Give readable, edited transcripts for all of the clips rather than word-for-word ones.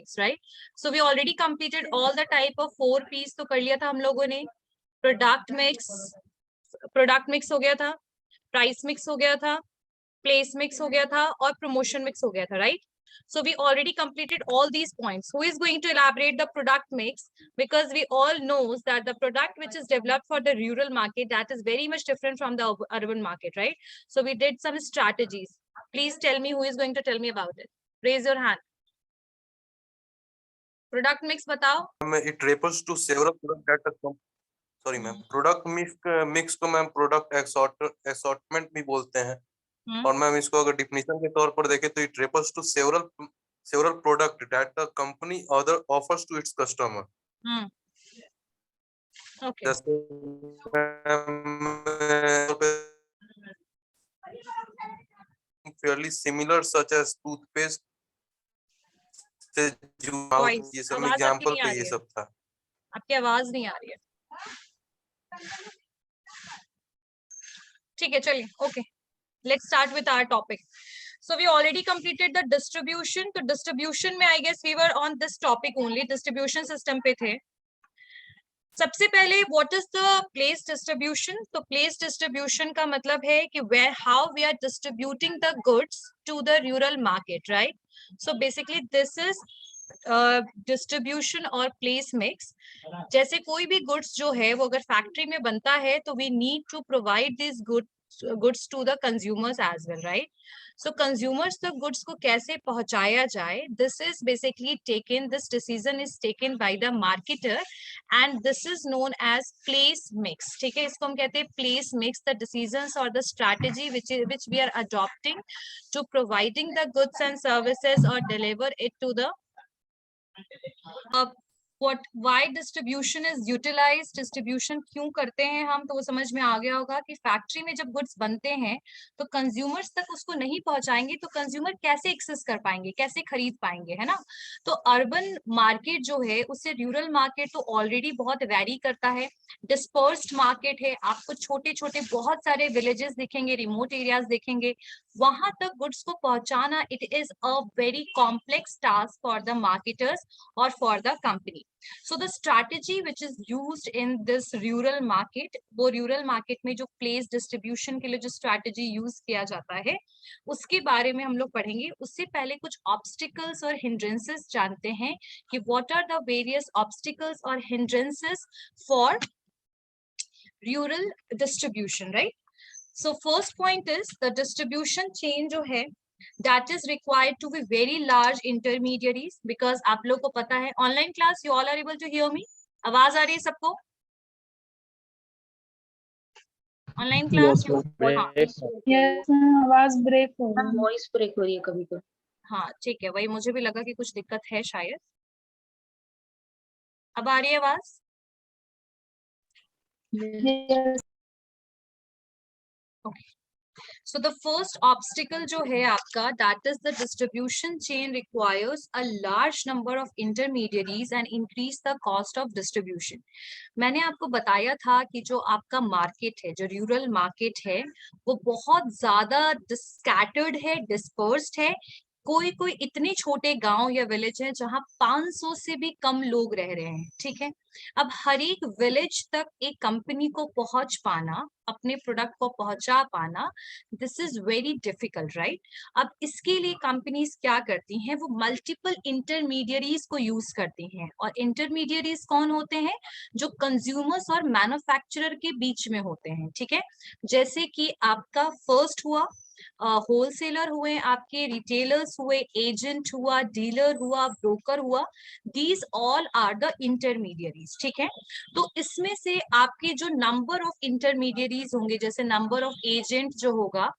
mix, right? So we already completed all the type of 4 P's तो कर लिया था हम लोगों ने. Product mix हो गया था, price mix हो गया था, place mix हो गया था और promotion mix हो गया था, right? So we already completed all these points. Who is going to elaborate the product mix? Because we all knows that the product which is developed for the rural market, that is very much different from the urban market, right? So we did some strategies. Please tell me who is going to tell me about it. Raise your hand. Product mix बताओ. It refers to several products that sorry ma'am, product mix को ma'am product assortment भी बोलते हैं. और ma'am इसको अगर definition के तौर पर देखें तो it refers to several product that the company offers to its customer. Okay. Fairly similar such as toothpaste, ये सब एग्जांपल पे ये सब था. आपकी आवाज नहीं आ रही है. ठीक है, चलिए. Okay, let's start with our topic. So we already completed the distribution. तो distribution में I guess we were on this topic only. Distribution system पे थे. सबसे पहले what is the place distribution? तो place distribution का मतलब है कि how we are distributing the goods to the rural market, right? So basically this is distribution और place mix. जैसे कोई भी goods जो है वो अगर factory में बनता है तो we need to provide these goods to the consumers as well, right? So consumers तक goods को कैसे पहुंचाया जाए, this is basically taken, this decision is taken by the marketer and this is known as place mix. ठीक है, इसको हम कहते हैं place mix, the decisions or the strategy which we are adopting to providing the goods and services or deliver it to the why distribution is utilized. distribution क्यों करते हैं हम, तो वो समझ में आ गया होगा कि फैक्ट्री में जब गुड्स बनते हैं तो कंज्यूमर्स तक उसको नहीं पहुंचाएंगे तो कंज्यूमर कैसे एक्सेस कर पाएंगे, कैसे खरीद पाएंगे, है ना? तो अर्बन मार्केट जो है उससे रूरल मार्केट तो ऑलरेडी बहुत वेरी करता है. डिस्पर्स्ड मार्केट है, आपको छोटे छोटे बहुत सारे विलेजेस दिखेंगे, रिमोट एरियाज देखेंगे, वहां तक गुड्स को पहुंचाना it is a very complex task for the marketers or for the company. So the strategy which is used in this rural market, वो rural market में जो place distribution के लिए जो strategy use किया जाता है उसके बारे में हम लोग पढ़ेंगे. उससे पहले कुछ obstacles और hindrances जानते हैं कि what are the various obstacles or hindrances for rural distribution, right? So first point is the distribution chain जो है that is required to be very large intermediaries, because आप लोग को पता है online class you all are able to hear me. आवाज आ रही है सबको? online class yes आवाज ब्रेक हो रही है, वॉइस ब्रेक हो रही है कभी कभी. हाँ ठीक है, वही मुझे भी लगा कि कुछ दिक्कत है शायद. अब आ रही है आवाज? yes. okay. So the first obstacle जो है आपका, that is the distribution chain requires a large number of intermediaries and increase the cost of distribution. मैंने आपको बताया था कि जो आपका मार्केट है, जो रूरल मार्केट है, वो बहुत ज्यादा scattered है, dispersed है. कोई कोई इतने छोटे गांव या विलेज हैं जहां 500 से भी कम लोग रह रहे हैं. ठीक है, अब हर एक विलेज तक एक कंपनी को पहुंच पाना, अपने प्रोडक्ट को पहुंचा पाना, this is very difficult, right? अब इसके लिए कंपनीज क्या करती हैं, वो मल्टीपल इंटरमीडियरीज को यूज करती हैं. और इंटरमीडियरीज कौन होते हैं? जो कंज्यूमर्स और मैन्युफैक्चरर के बीच में होते हैं. ठीक है, जैसे कि आपका फर्स्ट हुआ होलसेलर हुए, आपके रिटेलर्स हुए, एजेंट हुआ, डीलर हुआ, ब्रोकर हुआ, these all are the intermediaries. ठीक है, तो इसमें से आपके जो नंबर ऑफ इंटरमीडियरीज होंगे, जैसे नंबर ऑफ एजेंट जो होगा,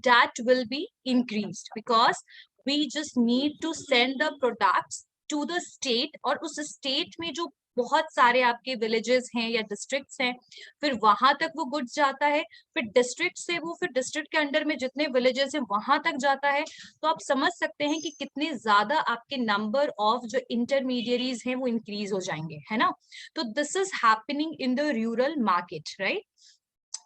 that will be increased because we just need to send the products to the state, और उस स्टेट में जो बहुत सारे आपके विलेजेस हैं या डिस्ट्रिक्ट्स हैं, फिर वहां तक वो गुड्स जाता है, फिर डिस्ट्रिक्ट से वो फिर डिस्ट्रिक्ट के अंडर में जितने विलेजेस हैं वहां तक जाता है. तो आप समझ सकते हैं कि कितने ज्यादा आपके नंबर ऑफ जो इंटरमीडियरीज हैं वो इंक्रीज हो जाएंगे, है ना? तो this is happening in the rural market, right?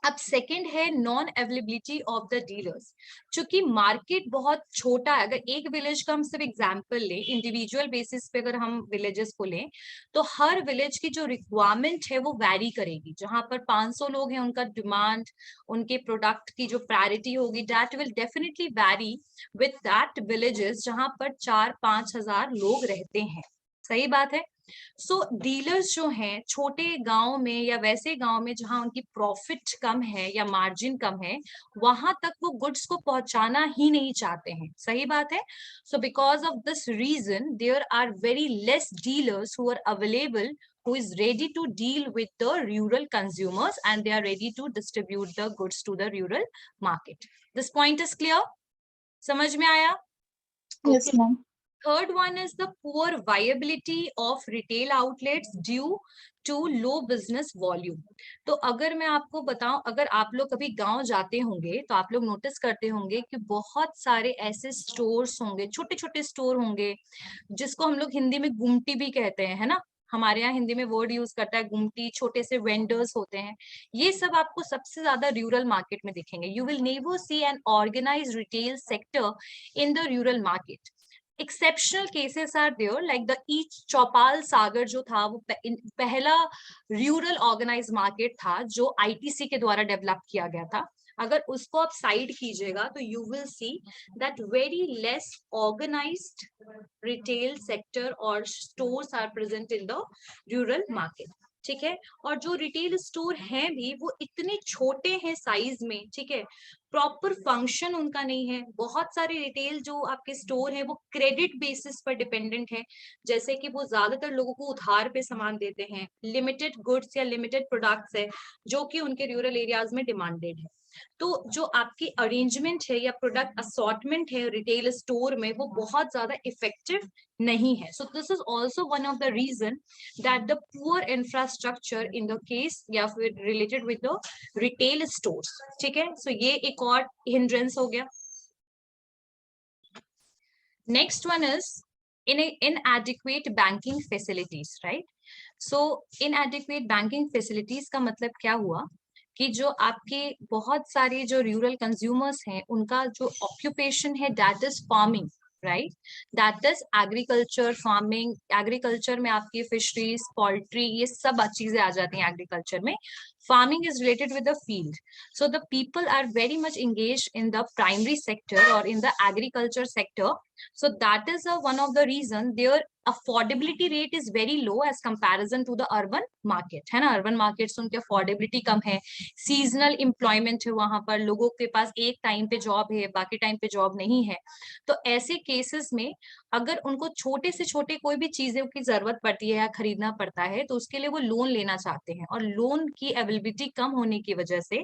अब सेकंड है non availability of the dealers. चूंकि मार्केट बहुत छोटा है, अगर एक विलेज का हम सिर्फ एग्जांपल लें, इंडिविजुअल बेसिस पे अगर हम विलेजेस को लें, तो हर विलेज की जो रिक्वायरमेंट है वो वैरी करेगी। जहां पर 500 लोग हैं, उनका डिमांड, उनके प्रोडक्ट की जो प्रायोरिटी होगी, that will definitely vary with that villages जहां पर 4-5 हजार लोग रहते हैं। सही बात है। सो डीलर्स जो हैं छोटे गांव में या वैसे गांव में जहां उनकी प्रॉफिट कम है या मार्जिन कम है, वहां तक वो गुड्स को पहुंचाना ही नहीं चाहते हैं। सही बात है। So because of this reason there are very less dealers who are available, who is ready to deal with the rural consumers and they are ready to distribute the goods to the rural market. This point is clear? समझ में आया? Yes, ma'am. Third one is the poor viability of retail outlets due to low business volume. तो अगर मैं आपको बताऊं, अगर आप लोग कभी गांव जाते होंगे तो आप लोग नोटिस करते होंगे कि बहुत सारे ऐसे स्टोर्स होंगे, छोटे छोटे स्टोर होंगे, जिसको हम लोग हिंदी में गुमटी भी कहते हैं, है ना। हमारे यहाँ हिंदी में वर्ड यूज करता है गुमटी। छोटे से वेंडर्स होते हैं। ये सब आपको सबसे ज्यादा रूरल मार्केट में दिखेंगे। You will never see an organised retail sector in the rural market. Exceptional cases are there, like the east Choupal Sagar जो था वो पहला रूरल ऑर्गेनाइज मार्केट था जो आईटीसी के द्वारा डेवलप किया गया था। अगर उसको आप साइड कीजिएगा तो you will see that very less organised retail sector और stores are present in the rural market. ठीक है। और जो रिटेल स्टोर हैं भी वो इतने छोटे हैं साइज में, ठीक है, प्रॉपर फंक्शन उनका नहीं है। बहुत सारे रिटेल जो आपके स्टोर है वो क्रेडिट बेसिस पर डिपेंडेंट है, जैसे कि वो ज्यादातर लोगों को उधार पे सामान देते हैं। लिमिटेड गुड्स या लिमिटेड प्रोडक्ट्स है जो कि उनके रूरल एरियाज में डिमांडेड है। तो जो आपकी अरेंजमेंट है या प्रोडक्ट असॉर्टमेंट है रिटेल स्टोर में, वो बहुत ज्यादा इफेक्टिव नहीं है। So this is also one of the reason that the poor infrastructure in the case या फिर related with the retail stores. ठीक है। सो ये एक और हिंड्रेंस हो गया। Next one is inadequate banking facilities, right? So inadequate banking facilities का मतलब क्या हुआ कि जो आपके बहुत सारे जो रूरल कंज्यूमर्स हैं उनका जो ऑक्यूपेशन है that is farming, right? That is agriculture, farming. Agriculture में आपकी फिशरीज, पोल्ट्री, ये सब चीजें आ जाती हैं एग्रीकल्चर में। Farming is related with the field. So the people are very much engaged in the primary sector or in the agriculture sector. So that is one of the reason their affordability rate is very low as comparison to the urban market, है ना। urban markets उनके affordability कम है, seasonal employment है, वहां पर लोगों के पास एक टाइम पे जॉब है, बाकी टाइम पे जॉब नहीं है। तो ऐसे केसेस में अगर उनको छोटे से छोटे कोई भी चीजों की जरूरत पड़ती है या खरीदना पड़ता है तो उसके लिए वो लोन लेना चाहते हैं, और लोन की अवेलेबिलिटी कम होने की वजह से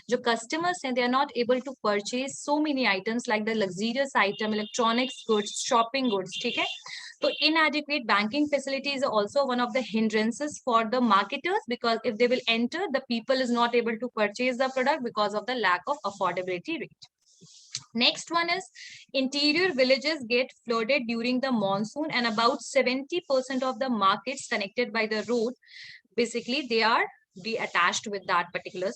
जो कस्टमर्स हैं they are not able to purchase so many items like the luxurious item, electronics goods, shopping goods. ठीक है। तो inadequate banking facility is also one of the hindrances for the marketers, because if they will enter, the people is not able to purchase the product because of the lack of affordability rate. Next one is interior villages get flooded during the monsoon, and about 70% of the markets connected by the road, basically they are be attached with that particular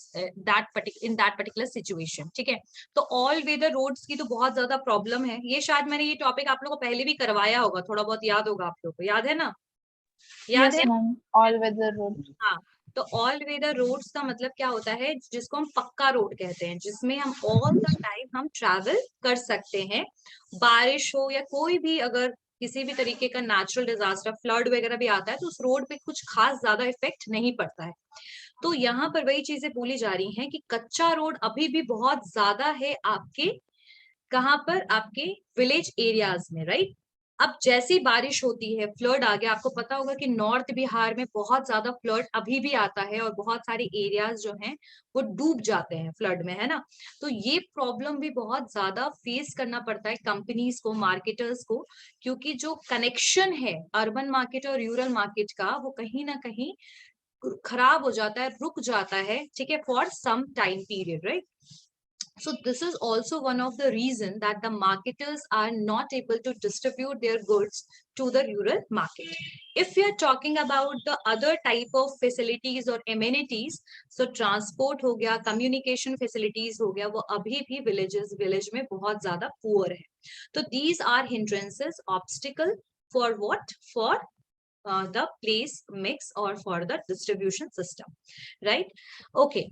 in that particular situation. ठीक है। तो all weather roads की तो बहुत ज्यादा problem है। ये शायद मैंने ये टॉपिक आप लोगों को पहले भी करवाया होगा, थोड़ा बहुत याद होगा आप लोगों को, याद है ना? याद Yes, है? ma'am. All weather road. हाँ। तो ऑल वेदर रोड्स का मतलब क्या होता है, जिसको हम पक्का रोड कहते हैं, जिसमें हम ऑल द टाइम हम ट्रैवल कर सकते हैं। बारिश हो या कोई भी अगर किसी भी तरीके का नेचुरल डिजास्टर, फ्लड वगैरह भी आता है, तो उस रोड पे कुछ खास ज्यादा इफेक्ट नहीं पड़ता है। तो यहाँ पर वही चीजें बोली जा रही हैं कि कच्चा रोड अभी भी बहुत ज्यादा है आपके, कहाँ पर, आपके विलेज एरियाज में, राइट? अब जैसी बारिश होती है, फ्लड आ गया, आपको पता होगा कि नॉर्थ बिहार में बहुत ज्यादा फ्लड अभी भी आता है और बहुत सारे एरियाज जो हैं वो डूब जाते हैं फ्लड में, है ना। तो ये प्रॉब्लम भी बहुत ज्यादा फेस करना पड़ता है कंपनीज को, मार्केटर्स को, क्योंकि जो कनेक्शन है अर्बन मार्केट और रूरल मार्केट का वो कहीं ना कहीं खराब हो जाता है, रुक जाता है, ठीक है, for some time period, right? So this is also one of the reason that the marketers are not able to distribute their goods to the rural market. If we are talking about the other type of facilities or amenities, so transport हो गया, communication facilities हो गया, वो अभी भी village में बहुत ज़्यादा poor है. तो these are hindrances, obstacle for what? For the place mix or for the distribution system, right? Okay.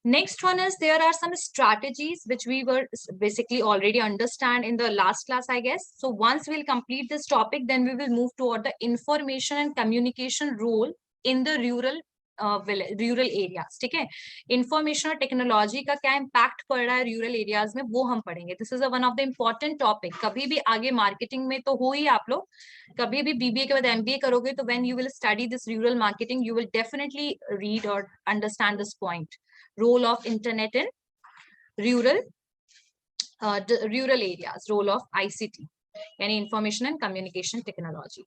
Next one is there are some strategies which we were basically already understand in the last class, I guess. So once we'll complete this topic, then we will move toward the information and communication role in the rural areas. ठीक है, information और technology का क्या impact पड़ रहा है rural areas में, वो हम पढ़ेंगे. This is one of the important topic. कभी भी आगे मार्केटिंग में तो हो ही आप लोग, कभी भी बीबीए के बाद एमबीए करोगे तो when you will study this rural marketing you will definitely read और understand this point. Role of internet in rural areas, role of ICT यानी इंफॉर्मेशन एंड कम्युनिकेशन टेक्नोलॉजी.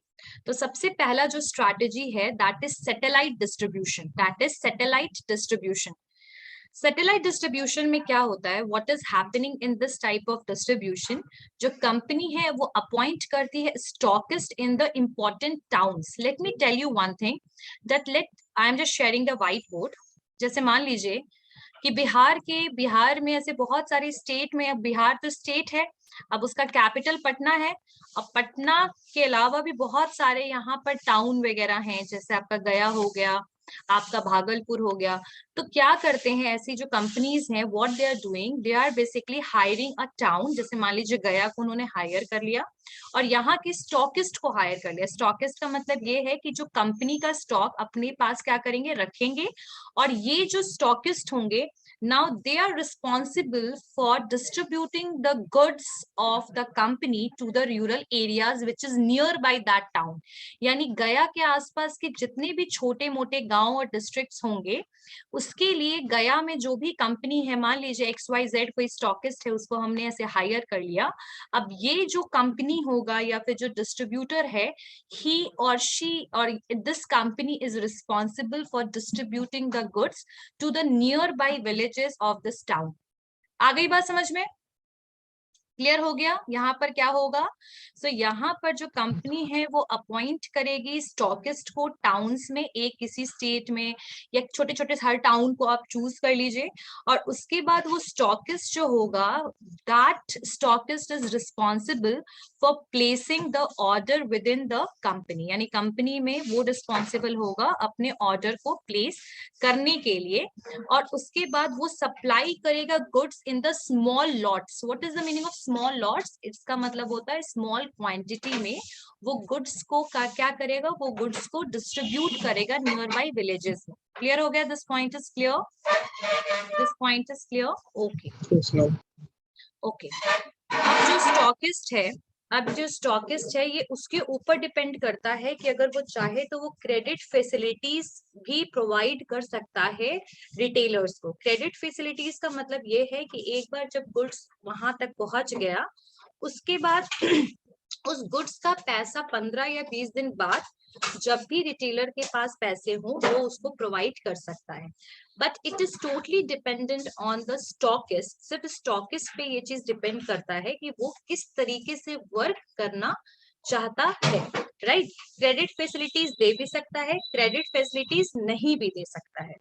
तो सबसे पहला जो स्ट्रैटेजी है that is satellite distribution. Satellite distribution में क्या होता है, what is happening in this type of distribution, जो कंपनी है वो अपॉइंट करती है stockist in the important towns. Let me tell you one thing that I am just sharing the whiteboard. जैसे मान लीजिए कि बिहार में ऐसे बहुत सारे स्टेट में, अब बिहार तो स्टेट है, अब उसका कैपिटल पटना है, और पटना के अलावा भी बहुत सारे यहाँ पर टाउन वगैरह हैं, जैसे आपका गया हो गया, आपका भागलपुर हो गया. तो क्या करते हैं ऐसी जो कंपनीज हैं, what they are doing, they are basically hiring a town. जैसे मान लीजिए गया को उन्होंने हायर कर लिया और यहाँ के स्टॉकिस्ट को हायर कर लिया. स्टॉकिस्ट का मतलब ये है कि जो कंपनी का स्टॉक अपने पास क्या करेंगे, रखेंगे, और ये जो स्टॉकिस्ट होंगे now they are responsible for distributing the goods of the company to the rural areas which is nearby that town. यानी गया के आसपास के जितने भी छोटे मोटे गांव और डिस्ट्रिक्ट्स होंगे, उसके लिए गया में जो भी कंपनी है, मान लीजिए XYZ कोई स्टॉकिस्ट है, उसको हमने ऐसे हायर कर लिया. अब ये जो कंपनी होगा या फिर जो डिस्ट्रीब्यूटर है, he or she or this company is responsible for distributing the goods to the nearby villages of this town. आ गई बात समझ में? क्लियर हो गया? यहाँ पर क्या होगा, सो यहाँ पर जो कंपनी है वो अपॉइंट करेगी स्टॉकिस्ट को टाउन्स में, एक किसी स्टेट में या छोटे छोटे हर टाउन को आप चूज कर लीजिए, और उसके बाद वो स्टॉकिस्ट जो होगा, that stockist is responsible for placing the order with in the company. यानी कंपनी में वो रिस्पॉन्सिबल होगा अपने ऑर्डर को प्लेस करने के लिए, और उसके बाद वो सप्लाई करेगा goods in the small lots. What is the meaning of small lots? इसका मतलब होता है स्मॉल क्वांटिटी में वो गुड्स को क्या करेगा, वो गुड्स को डिस्ट्रीब्यूट करेगा नियर बाई विलेजेस में. क्लियर हो गया? This point is clear? This point is clear? Okay okay. अब जो स्टॉकिस्ट है ये उसके ऊपर डिपेंड करता है कि अगर वो चाहे तो वो क्रेडिट फैसिलिटीज भी प्रोवाइड कर सकता है रिटेलर्स को. क्रेडिट फैसिलिटीज का मतलब ये है कि एक बार जब गुड्स वहां तक पहुंच गया, उसके बाद उस गुड्स का पैसा 15 या 20 दिन बाद जब भी रिटेलर के पास पैसे हो वो उसको प्रोवाइड कर सकता है. But it is totally dependent on the stockist. सिर्फ स्टॉकिस्ट पे ये चीज डिपेंड करता है कि वो किस तरीके से वर्क करना चाहता है, राइट? क्रेडिट फैसिलिटीज दे भी सकता है, क्रेडिट फैसिलिटीज नहीं भी दे सकता है.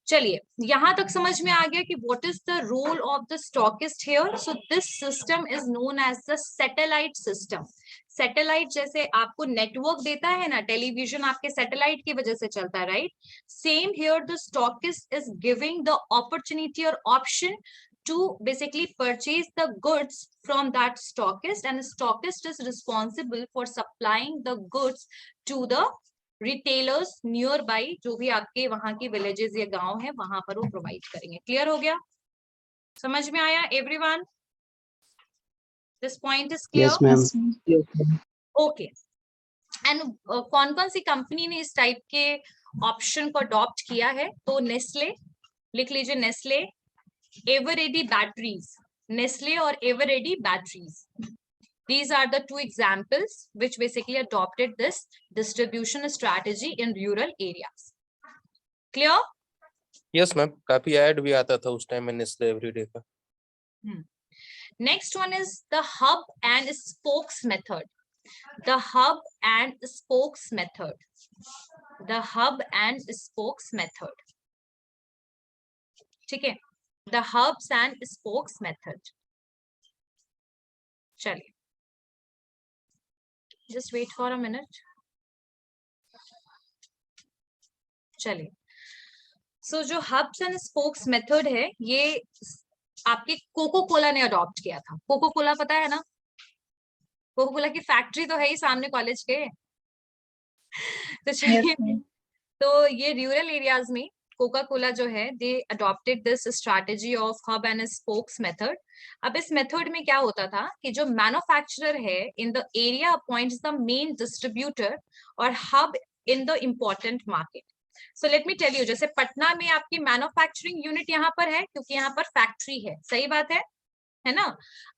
चलिए यहां तक समझ में आ गया कि what is the role of the stockist here. So this system is known as the satellite system. Satellite जैसे आपको नेटवर्क देता है ना, टेलीविजन आपके सैटेलाइट की वजह से चलता है, right? Same here the stockist is giving the opportunity और option to basically purchase the goods from that stockist, and stockist is responsible for supplying the goods to the retailers nearby, जो भी आपके वहां की villages या गांव है वहां पर वो प्रोवाइड करेंगे. क्लियर हो गया? समझ में आया everyone? This point is clear? Yes, ma'am. Okay. And कौन कौन सी कंपनी ने इस टाइप के ऑप्शन को अडॉप्ट किया है? तो नेस्ले, लिख लीजिए Nestle, Eveready batteries, Nestle or Eveready batteries. These are the two examples which basically adopted this distribution strategy in rural areas. Clear? Yes, ma'am. काफी ऐड भी आता था उस टाइम में Nestle Everyday का. Next one is the hub and spokes method. The hub and spokes method. The hub and spokes method. ठीक है, the hubs and spokes method. चलिए, just wait for a minute. चलिए, so जो hubs and spokes method है, ये आपके cocoa Cola ने adopt किया था. कोको कोला पता है ना, कोको कोला की फैक्ट्री तो है ही सामने कॉलेज के. तो चलिए, तो ये रूरल एरियाज में कोका कोला जो है, they adopted this strategy of hub and spokes method. अब इस मेथड में क्या होता था कि जो मैन्युफैक्चरर है in the area appoints the main distributor और hub in the important market. So let me tell you, जैसे पटना में आपकी मैन्युफैक्चरिंग यूनिट यहाँ पर है क्योंकि यहाँ पर फैक्ट्री है, सही बात है ना.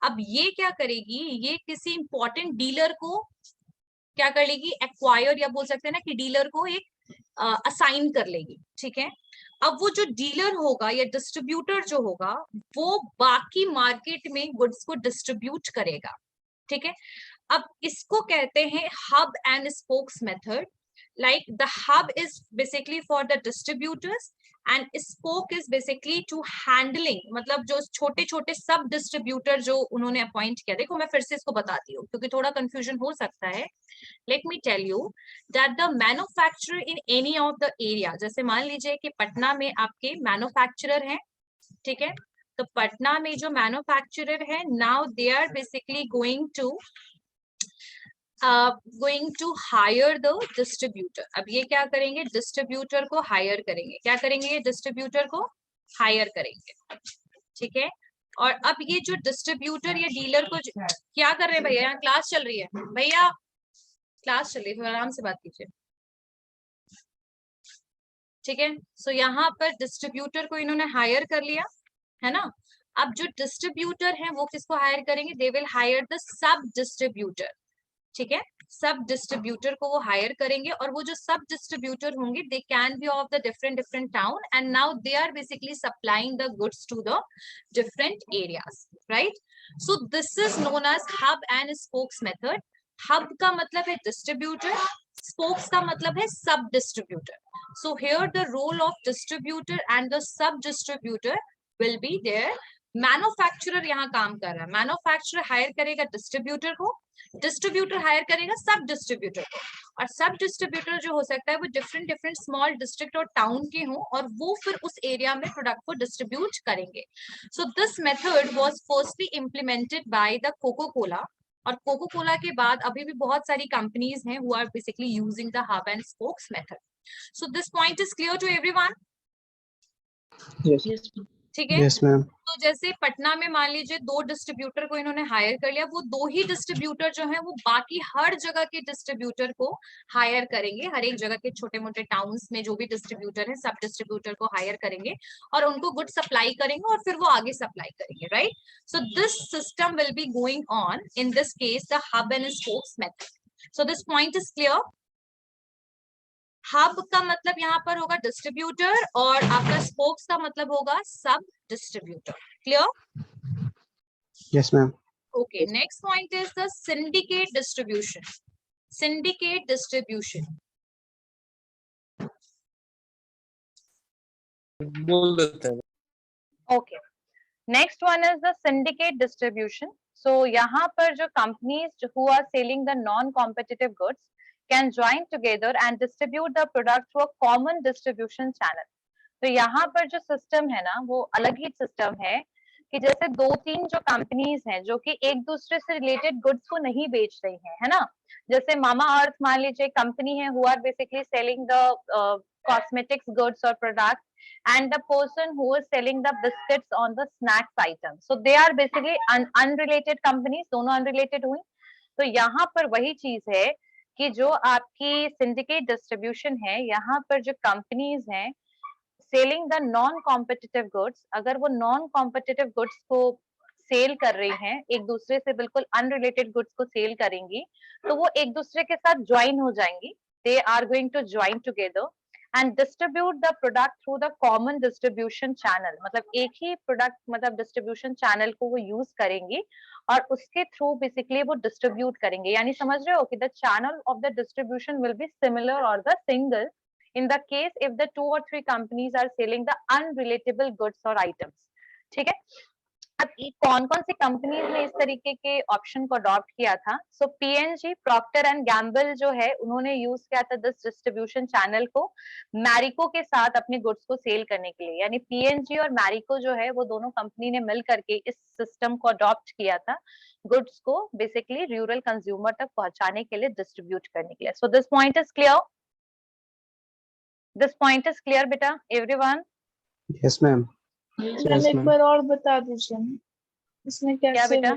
अब ये क्या करेगी, ये किसी इंपॉर्टेंट डीलर को क्या कर लेगी, एक्वायर, या बोल सकते हैं ना कि डीलर को एक असाइन कर लेगी. ठीक है, अब वो जो डीलर होगा या डिस्ट्रीब्यूटर जो होगा, वो बाकी मार्केट में गुड्स को डिस्ट्रीब्यूट करेगा. ठीक है, अब इसको कहते हैं hub and spokes method. Like the hub is basically for the distributors and spoke is basically to handling, मतलब जो छोटे छोटे सब डिस्ट्रीब्यूटर जो उन्होंने अपॉइंट किया. देखो मैं फिर से इसको बताती हूँ क्योंकि थोड़ा कंफ्यूजन हो सकता है. Let me tell you that the manufacturer in any of the area, जैसे मान लीजिए कि पटना में आपके मैन्युफैक्चरर हैं. ठीक है, तो पटना में जो मैन्युफैक्चरर है, now they are basically going to hire the distributor. अब ये क्या करेंगे, डिस्ट्रीब्यूटर को हायर करेंगे. क्या करेंगे, डिस्ट्रीब्यूटर को हायर करेंगे. ठीक है, और अब ये जो डिस्ट्रीब्यूटर या डीलर को क्या कर रहे हैं भैया, यहाँ क्लास चल रही है, भैया क्लास चल रही है, आराम से बात कीजिए. ठीक है, सो यहाँ पर डिस्ट्रीब्यूटर को इन्होंने हायर कर लिया है ना. अब जो डिस्ट्रीब्यूटर है वो किसको हायर करेंगे, they will hire the sub distributor. ठीक है, सब डिस्ट्रीब्यूटर को वो हायर करेंगे और वो जो सब डिस्ट्रीब्यूटर होंगे, they can be of the different town and now they are basically supplying the goods to the different areas. Right, so this is known as hub and spokes method. Hub का मतलब है distributor, spokes का मतलब है sub distributor. So here the role of distributor and the sub distributor will be there. Manufacturer यहाँ काम कर रहा है, मैन्युफैक्चरर हायर करेगा डिस्ट्रीब्यूटर को, डिस्ट्रीब्यूटर हायर करेगा सब डिस्ट्रीब्यूटर को, और सब डिस्ट्रीब्यूटर जो हो सकता है वो डिफरेंट स्मॉल डिस्ट्रिक्ट और टाउन के हों और वो फिर उस एरिया में प्रोडक्ट को डिस्ट्रीब्यूट करेंगे. So this method was firstly implemented by the Coca Cola, और कोको कोला के बाद अभी भी बहुत सारी कंपनीज हैं who are basically using the hub and spokes method. So this point is clear to everyone? Yes. ठीक है, Yes, ma'am. तो जैसे पटना में मान लीजिए 2 डिस्ट्रीब्यूटर को इन्होंने हायर कर लिया, वो 2 ही डिस्ट्रीब्यूटर जो है वो बाकी हर जगह के डिस्ट्रीब्यूटर को हायर करेंगे. हर एक जगह के छोटे मोटे टाउन्स में जो भी डिस्ट्रीब्यूटर है, सब डिस्ट्रीब्यूटर को हायर करेंगे और उनको गुड सप्लाई करेंगे और फिर वो आगे सप्लाई करेंगे. Right, so this system will be going on in this case the hub and spokes method. So this point is clear. Hub का मतलब यहाँ पर होगा डिस्ट्रीब्यूटर और आपका स्पोक्स का मतलब होगा सब distributor. Clear? Yes, ma'am. Okay, next point is the syndicate distribution. Syndicate distribution. बोल देते हैं. Okay. Next one is the syndicate distribution. So यहाँ पर जो companies who are selling the non-competitive goods can join together and distribute the product through a common distribution channel. तो यहाँ पर जो system है ना, वो अलग ही system है कि जैसे 2-3 जो कंपनीज हैं जो कि एक दूसरे से रिलेटेड गुड्स को नहीं बेच रही हैं, है ना. जैसे मामा अर्थ मान लीजिए कंपनी है who are basically selling the cosmetics goods और product and the person who is selling the biscuits on the snacks item. So they are basically unrelated companies, दोनों unrelated हुई. तो यहाँ पर वही चीज है कि जो आपकी syndicate distribution है, यहाँ पर जो companies हैं selling the non competitive goods, अगर वो नॉन कॉम्पिटिटिव गुड्स को सेल कर रही हैं, एक दूसरे से बिल्कुल अनरिलेटेड गुड्स को सेल करेंगी, तो वो एक दूसरे के साथ ज्वाइन हो जाएंगी. They are going to join together and distribute the product through the common distribution channel. मतलब एक ही product मतलब distribution channel को वो use करेंगी और उसके through basically वो distribute करेंगे. यानी समझ रहे हो कि the channel of the distribution will be similar or the single in the case if the 2 or 3 companies are selling the unrelatable goods or items. ठीक है. अब कौन कौन सी कंपनीज ने इस तरीके के ऑप्शन को अडॉप्ट किया था? सो पीएनजी, प्रॉक्टर एंड गैम्बल जो है उन्होंने यूज किया था दिस डिस्ट्रीब्यूशन चैनल को मैरिको के साथ अपने गुड्स को सेल करने के लिए. यानी पीएनजी और मैरिको जो है वो दोनों कंपनी ने मिल करके इस सिस्टम को अडॉप्ट किया था गुड्स को बेसिकली रूरल कंज्यूमर तक पहुंचाने के लिए, डिस्ट्रीब्यूट करने के लिए. सो this point is clear? This point is clear बेटा एवरीवन? Yes, ma'am. मैम एक बार और बता दीजिए इसमें क्या कैसे बेटा?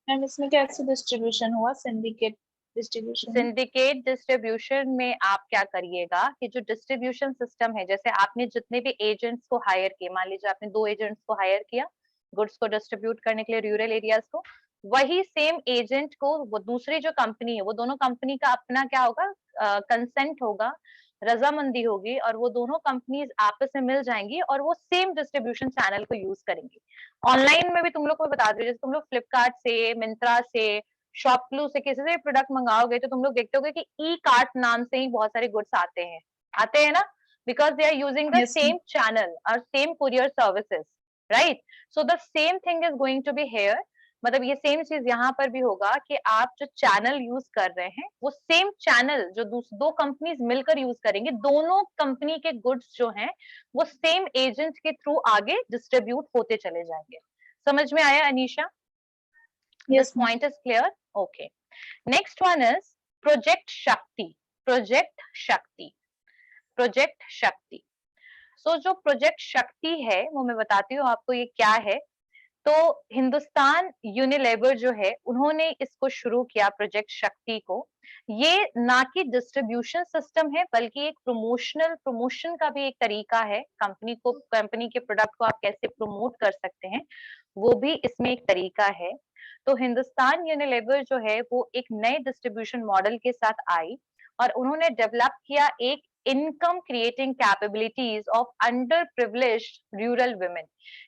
मैम इसमें कैसे डिस्ट्रीब्यूशन हुआ? Syndicate distribution. सिंडिकेट डिस्ट्रीब्यूशन में आप क्या करिएगा कि जो डिस्ट्रीब्यूशन सिस्टम है, जैसे आपने जितने भी एजेंट्स को हायर किए, मान लीजिए आपने 2 एजेंट्स को हायर किया गुड्स को डिस्ट्रीब्यूट करने के लिए रूरल एरियाज को, वही सेम एजेंट को वो दूसरी जो कंपनी है वो दोनों कंपनी का अपना क्या होगा, कंसेंट होगा, रजामंदी होगी और वो दोनों कंपनीज आपस में मिल जाएंगी और वो सेम डिस्ट्रीब्यूशन चैनल को यूज करेंगी. ऑनलाइन में भी तुम लोग को बता दीजिए, जैसे तुम लोग फ्लिपकार्ट से, मिंत्रा से, शॉपक्लू से किसी से भी प्रोडक्ट मंगाओगे तो तुम लोग देखते होगे कि ई कार्ट नाम से ही बहुत सारे गुड्स आते हैं ना, because they are using the Yes, same channel और same courier services, right? So the same thing is going to be here. मतलब ये सेम चीज यहाँ पर भी होगा कि आप जो चैनल यूज कर रहे हैं वो सेम चैनल जो दो कंपनीज मिलकर यूज करेंगे, दोनों कंपनी के गुड्स जो हैं वो सेम एजेंट के थ्रू आगे डिस्ट्रीब्यूट होते चले जाएंगे. समझ में आया Anisha? Yes, This point is clear? Okay. Next one is Project Shakti. Project Shakti. Project Shakti. So जो Project Shakti है वो मैं बताती हूँ आपको ये क्या है. तो हिंदुस्तान यूनिलेवर जो है उन्होंने इसको शुरू किया प्रोजेक्ट शक्ति को. ये ना कि डिस्ट्रीब्यूशन सिस्टम है बल्कि एक प्रमोशन का भी एक तरीका है. कंपनी के प्रोडक्ट को आप कैसे प्रमोट कर सकते हैं वो भी इसमें एक तरीका है. तो हिंदुस्तान यूनिलेवर जो है वो एक नए डिस्ट्रीब्यूशन मॉडल के साथ आई और उन्होंने डेवलप किया एक income creating capabilities of under privileged rural women.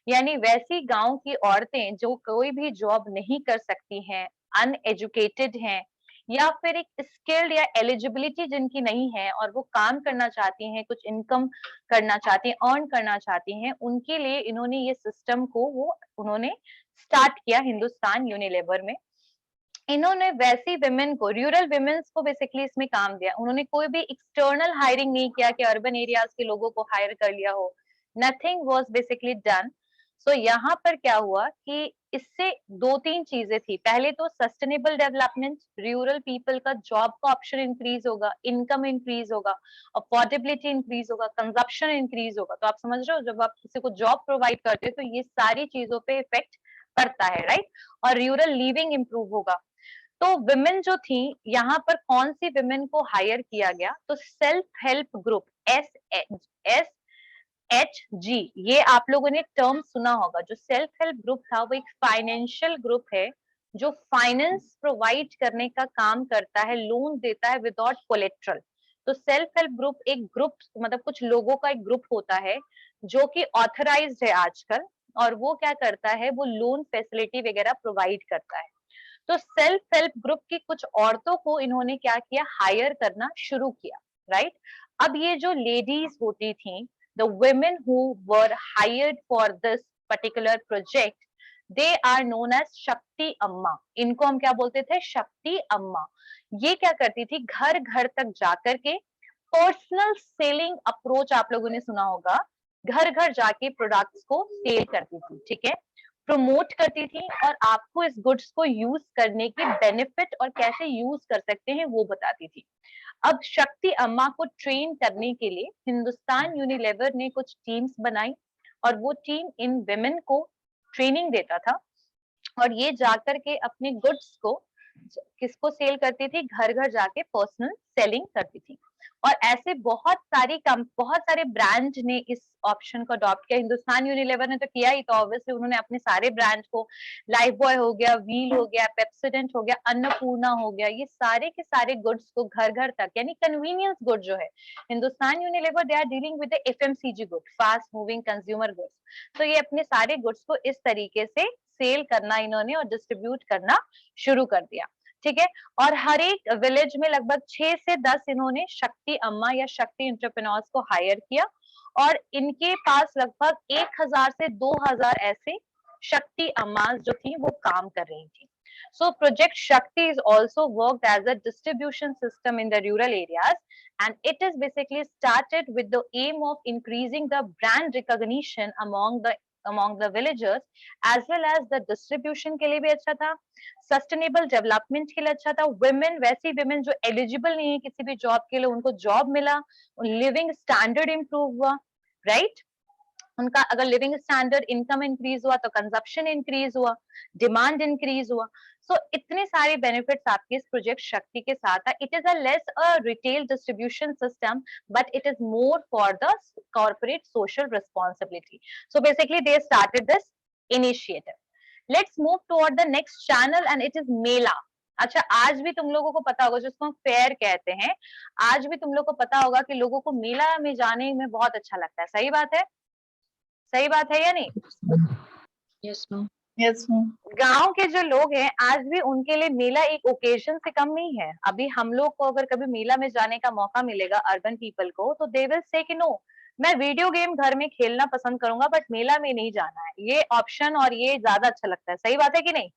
यानी वैसी गांव की औरतें जो कोई भी जॉब नहीं कर सकती हैं, अनएजुकेटेड हैं या फिर एक स्किल्ड या एलिजिबिलिटी जिनकी नहीं है और वो काम करना चाहती हैं, कुछ इनकम करना चाहती हैं, अर्न करना चाहती हैं, उनके लिए इन्होंने ये सिस्टम को उन्होंने स्टार्ट किया हिंदुस्तान यूनिलेवर में. इन्होंने वैसी विमेन को, रूरल विमेन्स को बेसिकली इसमें काम दिया. उन्होंने कोई भी एक्सटर्नल हायरिंग नहीं किया कि अर्बन एरियाज के लोगों को हायर कर लिया हो. Nothing was basically done. So यहाँ पर क्या हुआ कि इससे 2-3 चीजें थी. पहले तो सस्टेनेबल डेवलपमेंट, रूरल पीपल का जॉब का ऑप्शन इंक्रीज होगा, इनकम इंक्रीज होगा, अफोर्डेबिलिटी इंक्रीज होगा, कंजप्शन इंक्रीज होगा. तो आप समझ रहे हो जब आप किसी को जॉब प्रोवाइड करते हो तो ये सारी चीजों पे इफेक्ट पड़ता है, राइट? और रूरल लिविंग इंप्रूव होगा. तो विमेन जो थी यहाँ पर कौन सी विमेन को हायर किया गया? तो सेल्फ हेल्प ग्रुप SHG, ये आप लोगों ने टर्म सुना होगा. जो सेल्फ हेल्प ग्रुप था वो एक फाइनेंशियल ग्रुप है जो फाइनेंस प्रोवाइड करने का काम करता है, लोन देता है विदाउट कोलेट्रल. तो सेल्फ हेल्प ग्रुप एक ग्रुप मतलब कुछ लोगों का एक ग्रुप होता है जो कि ऑथराइज्ड है आजकल और वो क्या करता है, वो लोन फैसिलिटी वगैरह प्रोवाइड करता है. तो सेल्फ हेल्प ग्रुप की कुछ औरतों को इन्होंने क्या किया, हायर करना शुरू किया, राइट? अब ये जो लेडीज होती थी, the women who were hired for this particular project, they are known as Shakti Amma. इनको हम क्या बोलते थे? शक्ति अम्मा. ये क्या करती थी, घर घर तक जाकर के पर्सनल सेलिंग अप्रोच आप लोगों ने सुना होगा, घर घर जाके प्रोडक्ट्स को सेल करती थी, ठीक है, प्रमोट करती थी और आपको इस गुड्स को यूज करने की बेनिफिट और कैसे यूज कर सकते हैं वो बताती थी. अब शक्ति अम्मा को ट्रेन करने के लिए हिंदुस्तान यूनिलेवर ने कुछ टीम्स बनाई और वो टीम इन विमेन को ट्रेनिंग देता था और ये जाकर के अपने गुड्स को किसको सेल करती थी? घर घर जाके पर्सनल सेलिंग करती थी. और ऐसे बहुत सारे ब्रांड ने इस ऑप्शन को अडॉप्ट किया। हिंदुस्तान यूनिलीवर ने तो किया ही, तो ऑब्वियसली उन्होंने अपने सारे ब्रांड को, लाइफ बॉय हो गया, व्हील हो गया, पेप्सोडेंट हो गया, अन्नपूर्णा हो गया, ये सारे के सारे गुड्स को घर घर तक, यानी कन्वीनियंस गुड जो है, Hindustan Unilever they are dealing with the FMCG good, fast moving consumer goods. तो ये अपने सारे गुड्स को इस तरीके से सेल करना इन्होंने और डिस्ट्रीब्यूट करना शुरू कर दिया, ठीक है। और हर एक विलेज में लगभग 6 से 10 इन्होंने शक्ति अम्मा या शक्ति एंटरप्रेन्योर्स को हायर किया, और इनके पास लगभग 1000 से 2000 ऐसे शक्ति अम्मास जो थी वो काम कर रही थी। So Project Shakti is also worked as a distribution system in the rural areas, and it is basically started with the aim of increasing the brand recognition among the villagers, as well as the distribution के लिए भी अच्छा था, sustainable development के लिए अच्छा था, वैसी विमेन जो एलिजिबल नहीं है किसी भी जॉब के लिए, उनको जॉब मिला, लिविंग स्टैंडर्ड इंप्रूव हुआ, राइट। उनका अगर लिविंग स्टैंडर्ड, इनकम इंक्रीज हुआ तो कंजप्शन इंक्रीज हुआ, डिमांड इंक्रीज हुआ। सो इतने सारे बेनिफिट्स आपके इस प्रोजेक्ट शक्ति के साथ है। It is a retail distribution system, but it is more for the corporate social responsibility. So basically they started this initiative. Let's move toward the next channel and it is mela. अच्छा, आज भी तुम लोगों को पता होगा, जिसको हम फेयर कहते हैं, आज भी तुम लोग को पता होगा कि लोगों को मेला में जाने में बहुत अच्छा लगता है। सही बात है, सही बात है या नहीं? Yes ma'am. Yes ma'am. गांव के जो लोग हैं आज भी उनके लिए मेला एक ओकेजन से कम नहीं है। अभी हम लोग को अगर कभी मेला में जाने का मौका मिलेगा, अर्बन पीपल को, तो दे विल से कि नो, मैं वीडियो गेम घर में खेलना पसंद करूंगा बट मेला में नहीं जाना है। ये ऑप्शन और ये ज्यादा अच्छा लगता है। सही बात है कि नहीं?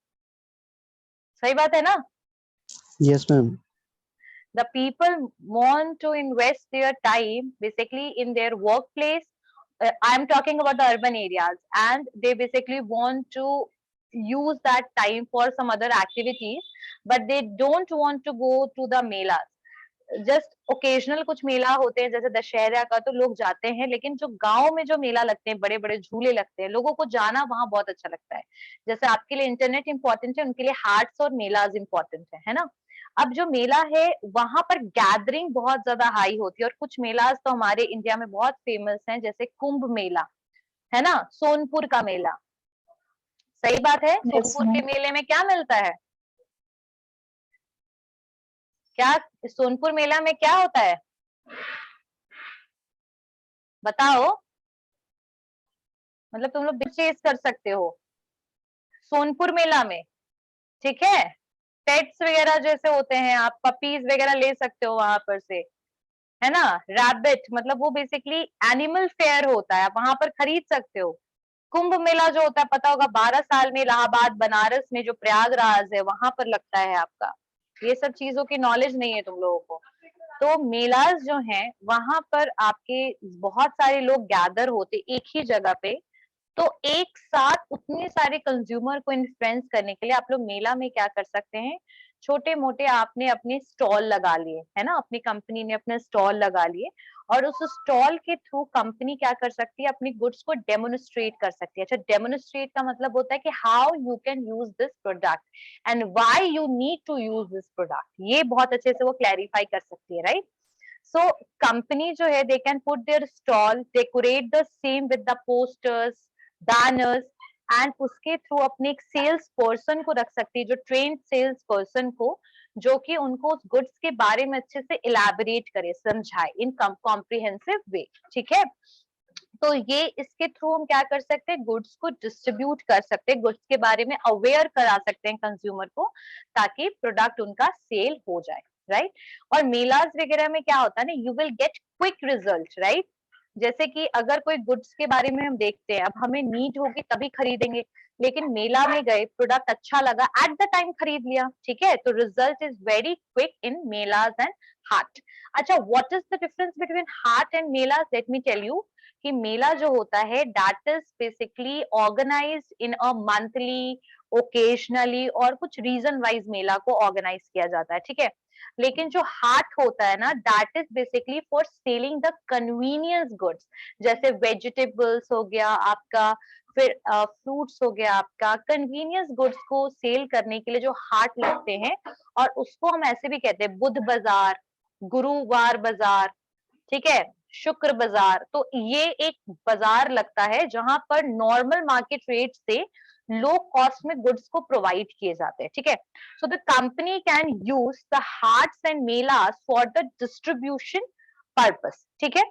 सही बात है ना? Yes, ma'am. The people want to invest their time basically in their workplace. I'm talking about the urban areas, and they basically want to use that time for some other activities, but they don't want to go to the melas. Just occasional कुछ मेला होते हैं जैसे दशहरा का, तो लोग जाते हैं, लेकिन जो गांव में जो मेला लगते हैं, बड़े बड़े झूले लगते हैं, लोगों को जाना वहां बहुत अच्छा लगता है। जैसे आपके लिए इंटरनेट इंपॉर्टेंट है, उनके लिए हार्ट्स और मेलाज इंपॉर्टेंट है ना। अब जो मेला है वहां पर गैदरिंग बहुत ज्यादा हाई होती है, और कुछ मेलाज तो हमारे इंडिया में बहुत फेमस हैं, जैसे कुंभ मेला है ना, सोनपुर का मेला। सही बात है। सोनपुर के मेले में क्या मिलता है? क्या सोनपुर मेला में क्या होता है बताओ? मतलब तुम लोग परचेज कर सकते हो सोनपुर मेला में, ठीक है। पेट्स वगैरह जैसे होते हैं, आप पपीज वगैरह ले सकते हो वहां पर से, है ना। रैबिट, मतलब वो बेसिकली एनिमल फेयर होता है, आप वहां पर खरीद सकते हो। कुंभ मेला जो होता है पता होगा, 12 साल में इलाहाबाद बनारस में जो प्रयागराज है वहां पर लगता है आपका। ये सब चीजों की नॉलेज नहीं है तुम लोगों को। तो मेलाज जो हैं वहां पर आपके बहुत सारे लोग गैदर होते एक ही जगह पे, तो एक साथ उतने सारे कंज्यूमर को इन्फ्लुएंस करने के लिए आप लोग मेला में क्या कर सकते हैं, छोटे मोटे आपने अपने स्टॉल लगा लिए, है ना, अपनी कंपनी ने अपने स्टॉल लगा लिए, और उस स्टॉल के थ्रू कंपनी क्या कर सकती है, अपनी गुड्स को डेमोन्स्ट्रेट कर सकती है। अच्छा, डेमोन्स्ट्रेट का मतलब होता है कि how you can use this product and why you need to use this product, ये बहुत अच्छे से वो क्लैरिफाई कर सकती है, राइट। सो कंपनी जो है, they can put their stall, decorate the same with the posters, banners, and उसके थ्रू अपने एक सेल्स पर्सन को रख सकती है, जो ट्रेन्ड सेल्स पर्सन को, जो कि उनको उस गुड्स के बारे में अच्छे से इलैबोरेट करे, समझाए इन कॉम्प्रिहेंसिव वे, ठीक है। तो ये इसके थ्रू हम क्या कर सकते हैं, गुड्स को डिस्ट्रीब्यूट कर सकते हैं, गुड्स के बारे में अवेयर करा सकते हैं कंज्यूमर को, ताकि प्रोडक्ट उनका सेल हो जाए, राइट। और मेलाज वगैरह में क्या होता है ना, you will get quick result, right. जैसे कि अगर कोई गुड्स के बारे में हम देखते हैं, अब हमें नीड होगी तभी खरीदेंगे, लेकिन मेला में गए, प्रोडक्ट अच्छा लगा, एट द टाइम खरीद लिया, ठीक है। तो result is very quick in melas and haat. अच्छा, what is the difference between haat and melas? Let me tell you कि मेला जो होता है that is basically organised in a monthly, occasionally, और कुछ रीजन वाइज मेला को ऑर्गेनाइज किया जाता है, ठीक है। लेकिन जो हाट होता है ना, that is basically for selling the convenience goods, जैसे वेजिटेबल्स हो गया आपका, फिर फ्रूट्स हो गया आपका, कन्वीनियंस गुड्स को सेल करने के लिए जो हाट लगते हैं, और उसको हम ऐसे भी कहते हैं बुध बाजार, गुरुवार बाजार, ठीक है, शुक्र बाजार। तो ये एक बाजार लगता है जहां पर नॉर्मल मार्केट रेट से लो कॉस्ट में गुड्स को प्रोवाइड किए जाते हैं, ठीक है। So the company can use the hearts and MELAS for the distribution purpose, ठीक है।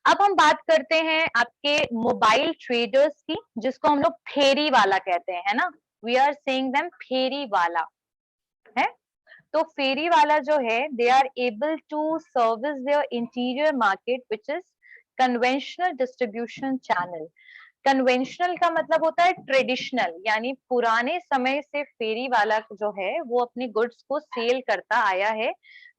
अब हम बात करते हैं आपके मोबाइल ट्रेडर्स की, जिसको हम लोग फेरी वाला कहते हैं, है ना, वी आर सेइंग देम फेरी वाला है। तो फेरी वाला जो है, they are able to service their interior market which is conventional distribution channel. Conventional का मतलब होता है ट्रेडिशनल, यानी पुराने समय से फेरी वाला जो है वो अपनी गुड्स को सेल करता आया है,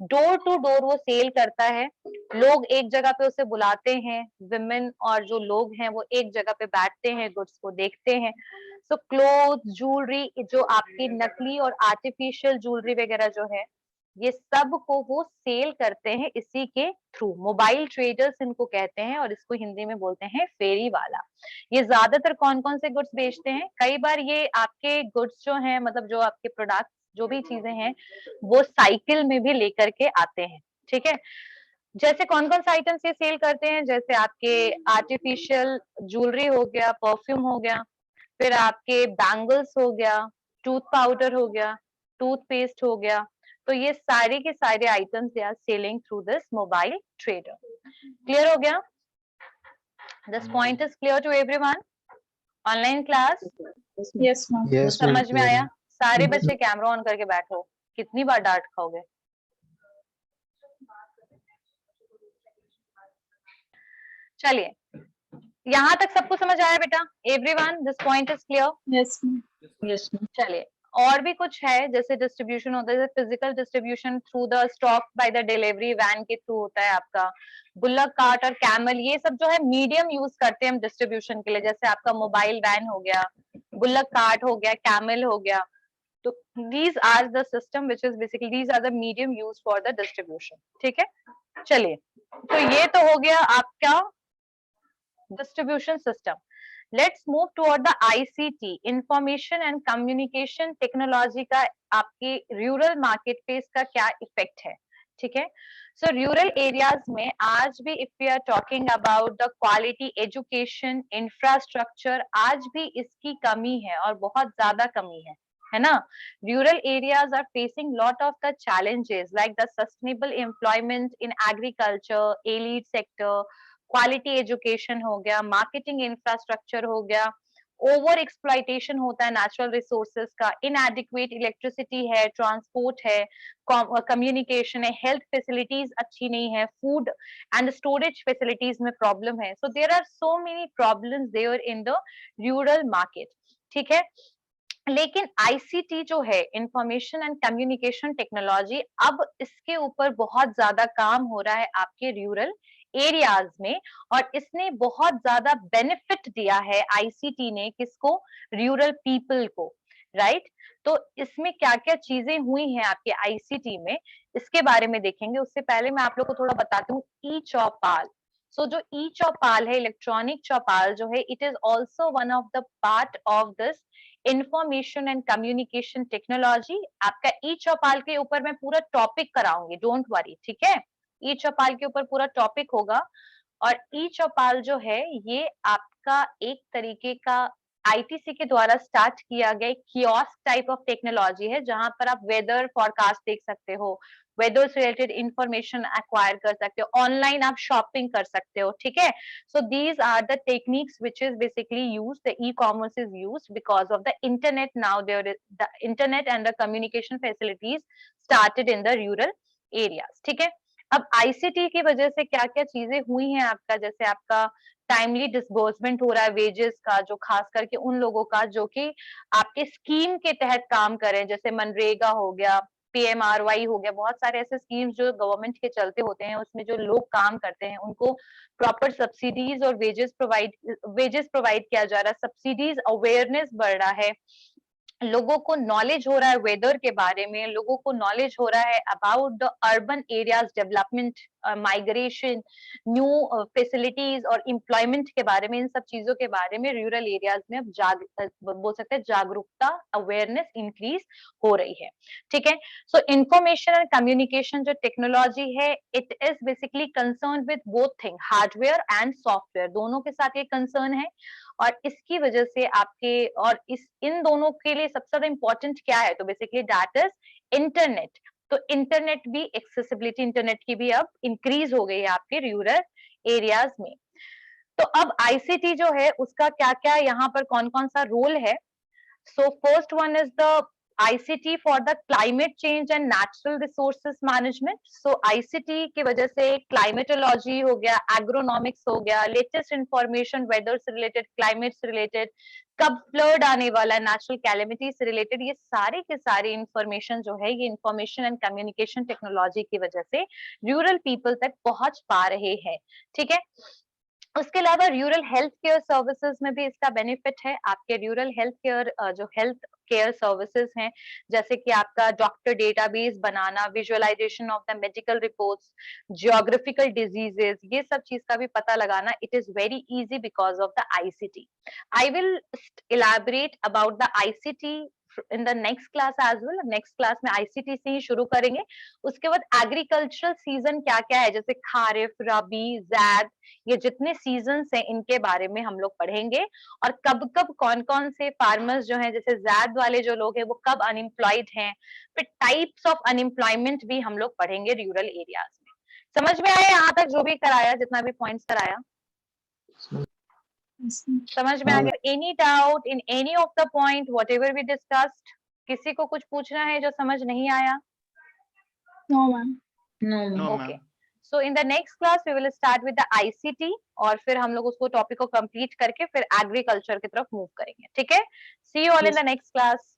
डोर टू डोर वो सेल करता है। लोग एक जगह पे उसे बुलाते हैं, विमेन और जो लोग हैं वो एक जगह पे बैठते हैं, गुड्स को देखते हैं। सो क्लोथ, ज्वेलरी, जो आपकी नकली और आर्टिफिशियल ज्वेलरी वगैरह जो है, ये सब को वो सेल करते हैं इसी के थ्रू। मोबाइल ट्रेडर्स इनको कहते हैं और इसको हिंदी में बोलते हैं फेरी वाला। ये ज्यादातर कौन कौन से गुड्स बेचते हैं? कई बार ये आपके गुड्स जो हैं, मतलब जो आपके प्रोडक्ट जो भी चीजें हैं, वो साइकिल में भी लेकर के आते हैं, ठीक है। जैसे कौन कौन सा आइटम्स ये सेल करते हैं? जैसे आपके आर्टिफिशियल ज्वेलरी हो गया, परफ्यूम हो गया, फिर आपके बैंगल्स हो गया, टूथ पाउडर हो गया, टूथपेस्ट हो गया। तो ये सारे के सारे items they are selling through this mobile trader. Clear हो गया? This point is clear to everyone? Online class Yes, ma'am. Yes, ma'am. समझ में clear आया? है. सारे बच्चे कैमरा ऑन करके बैठो, कितनी बार डांट खाओगे? चलिए, यहाँ तक सबको समझ आया बेटा? Everyone, this point is clear? Yes, ma'am. Yes, ma'am. चलिए, और भी कुछ है, जैसे डिस्ट्रीब्यूशन होता है, physical distribution through the stock by the delivery van के थ्रू होता है आपका। बुल्लक कार्ट और कैमल, ये सब जो है मीडियम यूज करते हैं हम डिस्ट्रीब्यूशन के लिए। जैसे आपका मोबाइल वैन हो गया, बुल्लक कार्ट हो गया, कैमल हो गया। तो these are the system which is basically these are the medium used for the distribution, ठीक है। चलिए, तो ये तो हो गया आपका distribution system. Let's move toward the ICT, information and communication technology का आपके रूरल मार्केट पे इसका क्या इफेक्ट है, ठीक है। सो रूरल एरियाज में आज भी if we are talking about the quality education infrastructure, आज भी इसकी कमी है और बहुत ज्यादा कमी है ना। Rural areas are facing lot of the challenges like the sustainable employment in agriculture, allied sector, quality education हो गया, मार्केटिंग इंफ्रास्ट्रक्चर हो गया, ओवर एक्सप्लॉइटेशन होता है नेचुरल रिसोर्सेज का, इनएडिक्वेट इलेक्ट्रिसिटी है, ट्रांसपोर्ट है, कम्युनिकेशन है, हेल्थ फैसिलिटीज अच्छी नहीं है, फूड एंड स्टोरेज फैसिलिटीज में प्रॉब्लम है। So there are so many problems there in the rural market, ठीक है। लेकिन आईसीटी जो है, इंफॉर्मेशन एंड कम्युनिकेशन टेक्नोलॉजी, अब इसके ऊपर बहुत ज्यादा काम हो रहा है आपके रूरल एरियाज में, और इसने बहुत ज्यादा बेनिफिट दिया है आईसीटी ने, किसको? रूरल पीपल को, राइट। तो इसमें क्या क्या चीजें हुई हैं आपके आईसीटी में, इसके बारे में देखेंगे। उससे पहले मैं आप लोग को थोड़ा बताती हूँ ई चौपाल। सो जो ई चौपाल है, इलेक्ट्रॉनिक चौपाल जो है, it is also one of the part of this information and communication technology. आपका ई चौपाल के ऊपर मैं पूरा टॉपिक कराऊंगी, डोंट वरी, ठीक है। ई चौपाल के ऊपर पूरा टॉपिक होगा। और ई चौपाल जो है, ये आपका एक तरीके का आईटीसी के द्वारा स्टार्ट किया गया कियोस्क टाइप ऑफ टेक्नोलॉजी है, जहां पर आप वेदर फोरकास्ट देख सकते हो, वेदर से रिलेटेड इंफॉर्मेशन एक्वायर कर सकते हो, ऑनलाइन आप शॉपिंग कर सकते हो, ठीक है। So these are the techniques which is basically used, the e-commerce is used because of the internet. Now there is the internet and the communication facilities started in the rural areas, ठीक है। अब ICT की वजह से क्या क्या चीजें हुई हैं आपका, जैसे आपका टाइमली डिस्बर्समेंट हो रहा है वेजेस का, जो खास करके उन लोगों का जो कि आपके स्कीम के तहत काम करें, जैसे मनरेगा हो गया, पीएमआरवाई हो गया, बहुत सारे ऐसे स्कीम्स जो गवर्नमेंट के चलते होते हैं, उसमें जो लोग काम करते हैं उनको प्रॉपर सब्सिडीज और वेजेस प्रोवाइड किया जा रहा है, सब्सिडीज, अवेयरनेस बढ़ रहा है, लोगों को नॉलेज हो रहा है वेदर के बारे में, लोगों को नॉलेज हो रहा है about the urban areas development migration, new facilities और एम्प्लॉयमेंट के बारे में, इन सब चीजों के बारे में रूरल एरियाज में अब बोल सकते हैं जागरूकता, अवेयरनेस इंक्रीज हो रही है। ठीक है, सो इंफॉर्मेशन एंड कम्युनिकेशन जो टेक्नोलॉजी है, it is basically concern with both thing, hardware and software, दोनों के साथ ये कंसर्न है। और इसकी वजह से आपके और इन दोनों के लिए सबसे ज्यादा इंपॉर्टेंट क्या है, तो बेसिकली दैट इज इंटरनेट। तो इंटरनेट भी, एक्सेसिबिलिटी इंटरनेट की भी अब इंक्रीज हो गई है आपके रूरल एरियाज में। तो अब आईसीटी जो है उसका क्या क्या यहाँ पर कौन कौन सा रोल है। So first one is the ICT for the climate change and natural resources management. So ICT की वजह से क्लाइमेटोलॉजी हो गया, एग्रोनॉमिक्स हो गया, लेटेस्ट इंफॉर्मेशन वेदर से रिलेटेड, क्लाइमेट से रिलेटेड, कब फ्लड आने वाला है, नेचुरल कैलेमिटी से रिलेटेड, ये सारी के सारी इंफॉर्मेशन जो है, ये इंफॉर्मेशन एंड कम्युनिकेशन टेक्नोलॉजी की वजह से रूरल पीपल तक पहुंच पा रहे हैं। ठीक है, उसके अलावा रूरल हेल्थ केयर सर्विसेज में भी इसका बेनिफिट है। आपके रूरल हेल्थ केयर जो हेल्थ केयर सर्विसेज हैं, जैसे कि आपका डॉक्टर डेटाबेस बनाना, visualisation of the medical reports, geographical diseases, ये सब चीज का भी पता लगाना, it is very easy because of the ICT। I will elaborate about the ICT in the next class as well. Next class में ICT से ही शुरू करेंगे। उसके बाद एग्रीकल्चरल सीजन क्या क्या है, जैसे खारिफ, रबी, ज़ैद, ये जितने सीजन्स हैं इनके बारे में हम लोग पढ़ेंगे। और कब कब कौन कौन से फार्मर्स जो हैं, जैसे ज़ैद वाले जो लोग हैं, वो कब अनएम्प्लॉयड हैं। फिर टाइप्स ऑफ अनएम्प्लॉयमेंट भी हम लोग पढ़ेंगे रूरल एरियाज में। समझ में आया यहाँ तक जो भी कराया, जितना भी पॉइंट्स कराया? समझ में आ गया? Any doubt in any of the point whatever we discussed? किसी को कुछ पूछना है जो समझ नहीं आया? No ma'am. No, okay, ma'am. So in the next class we will start with the ICT, और फिर हम लोग उसको टॉपिक को कंप्लीट करके फिर एग्रीकल्चर की तरफ मूव करेंगे। ठीक है, see you all in the next class.